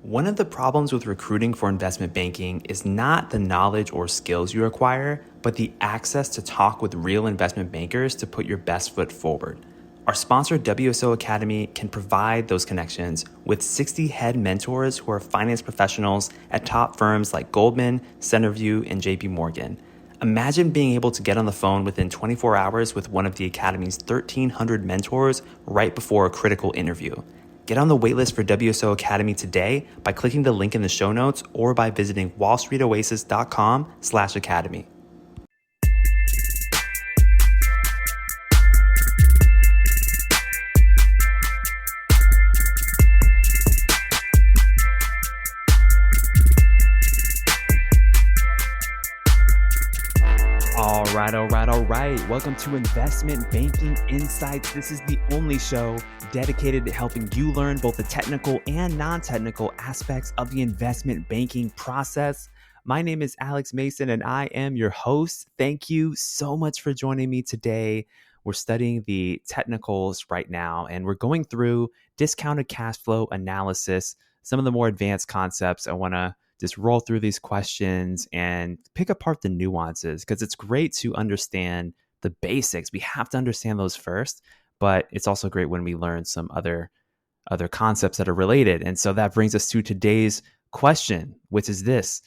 One of the problems with recruiting for investment banking is not the knowledge or skills you acquire, but the access to talk with real investment bankers to put your best foot forward. Our sponsor, WSO Academy, can provide those connections with 60 head mentors who are finance professionals at top firms like Goldman, Centerview, and JP Morgan. Imagine being able to get on the phone within 24 hours with one of the Academy's 1,300 mentors right before a critical interview. Get on the waitlist for WSO Academy today by clicking the link in the show notes or by visiting wallstreetoasis.com/academy. All right. Welcome to Investment Banking Insights. This is the only show dedicated to helping you learn both the technical and non-technical aspects of the investment banking process. My name is Alex Mason and I am your host. Thank you so much for joining me today. We're studying the technicals right now and we're going through discounted cash flow analysis, some of the more advanced concepts. I want to just roll through these questions and pick apart the nuances because it's great to understand the basics. We have to understand those first, but it's also great when we learn some other concepts that are related. And so that brings us to today's question, which is this: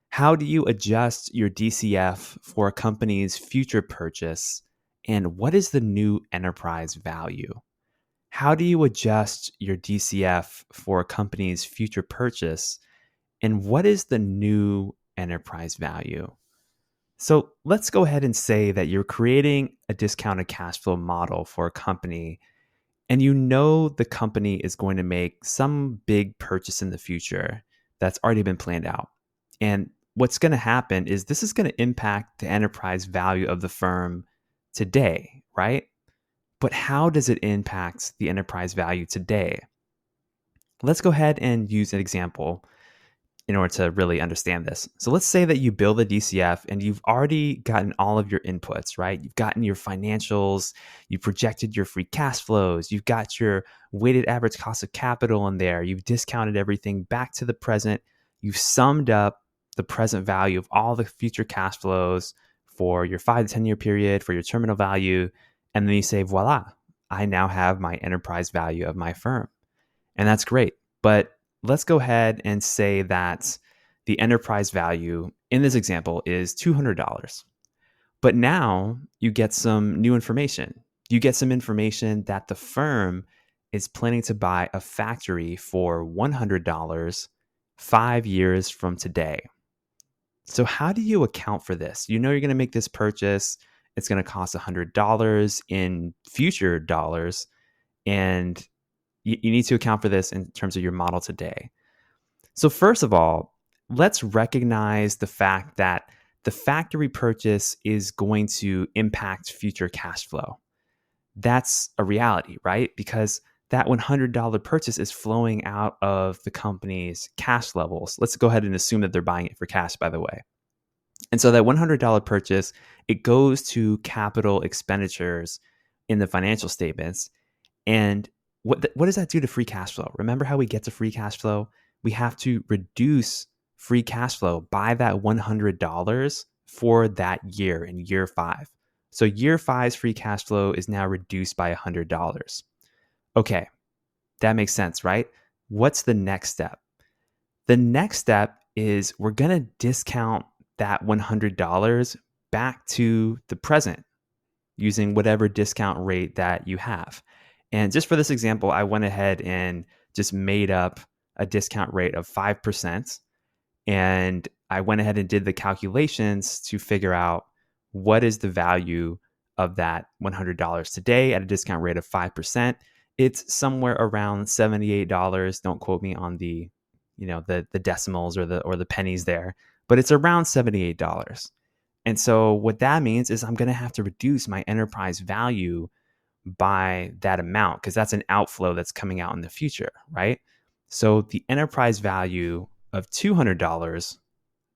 how do you adjust your DCF for a company's future purchase? And what is the new enterprise value? How do you adjust your DCF for a company's future purchase? And what is the new enterprise value? So let's go ahead and say that you're creating a discounted cash flow model for a company, and you know the company is going to make some big purchase in the future that's already been planned out. And what's going to happen is this is going to impact the enterprise value of the firm today, right? But how does it impact the enterprise value today? Let's go ahead and use an example in order to really understand this. So let's say that you build a DCF and you've already gotten all of your inputs, right? You've gotten your financials, you projected your free cash flows, you've got your weighted average cost of capital in there, you've discounted everything back to the present, you've summed up the present value of all the future cash flows for your 5 to 10 year period, for your terminal value, and then you say, voila, I now have my enterprise value of my firm. And that's great. But let's go ahead and say that the enterprise value in this example is $200. But now you get some new information. You get some information that the firm is planning to buy a factory for $100 5 years from today. So how do you account for this? You know you're going to make this purchase. It's going to cost $100 in future dollars. And you need to account for this in terms of your model today. So first of all, let's recognize the fact that the factory purchase is going to impact future cash flow. That's a reality, right? Because that $100 purchase is flowing out of the company's cash levels. Let's go ahead and assume that they're buying it for cash, by the way. And so that $100 purchase, it goes to capital expenditures in the financial statements. And what does that do to free cash flow? Remember how we get to free cash flow? We have to reduce free cash flow by that $100 for that year in year 5. So year 5's free cash flow is now reduced by $100. Okay, that makes sense, right? What's the next step? The next step is we're going to discount that $100 back to the present using whatever discount rate that you have. And just for this example, I went ahead and just made up a discount rate of 5%. And I went ahead and did the calculations to figure out what is the value of that $100 today at a discount rate of 5%. It's somewhere around $78. Don't quote me on the decimals or the pennies there, but it's around $78. And so what that means is I'm going to have to reduce my enterprise value by that amount because that's an outflow that's coming out in the future, right? So the enterprise value of $200,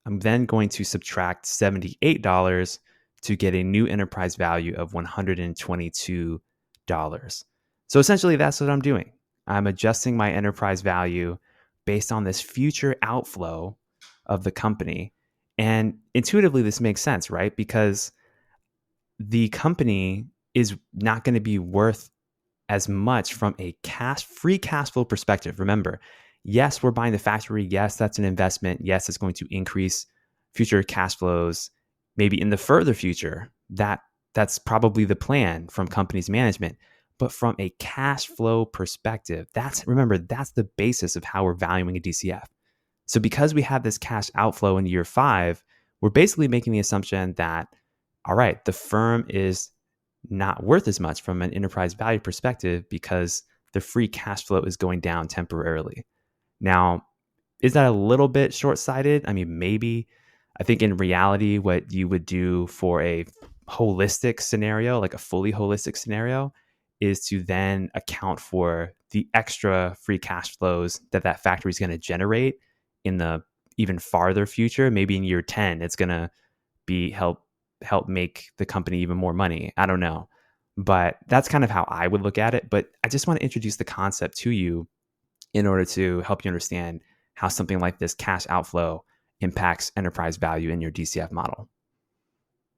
I'm then going to subtract $78 to get a new enterprise value of $122. So essentially that's what I'm doing. I'm adjusting my enterprise value based on this future outflow of the company. And intuitively, this makes sense, right? Because the company is not going to be worth as much from a free cash flow perspective. Remember, yes, we're buying the factory. Yes, that's an investment. Yes, it's going to increase future cash flows. Maybe in the further future, that's probably the plan from company's management. But from a cash flow perspective, remember, that's the basis of how we're valuing a DCF. So because we have this cash outflow in year 5, we're basically making the assumption that, all right, the firm is not worth as much from an enterprise value perspective because the free cash flow is going down temporarily. Now, is that a little bit short-sighted? I mean, maybe. I think in reality, what you would do for a holistic scenario, like a fully holistic scenario, is to then account for the extra free cash flows that factory is going to generate in the even farther future. Maybe in year 10, it's going to be help make the company even more money. I don't know. But that's kind of how I would look at it. But I just want to introduce the concept to you in order to help you understand how something like this cash outflow impacts enterprise value in your DCF model.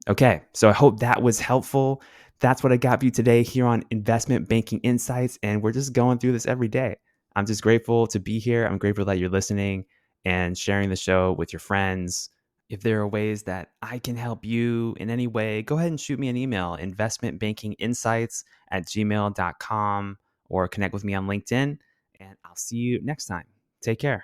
Okay, so I hope that was helpful. That's what I got for you today here on Investment Banking Insights. And we're just going through this every day. I'm just grateful to be here. I'm grateful that you're listening and sharing the show with your friends. If there are ways that I can help you in any way, go ahead and shoot me an email, investmentbankinginsights@gmail.com, or connect with me on LinkedIn. And I'll see you next time. Take care.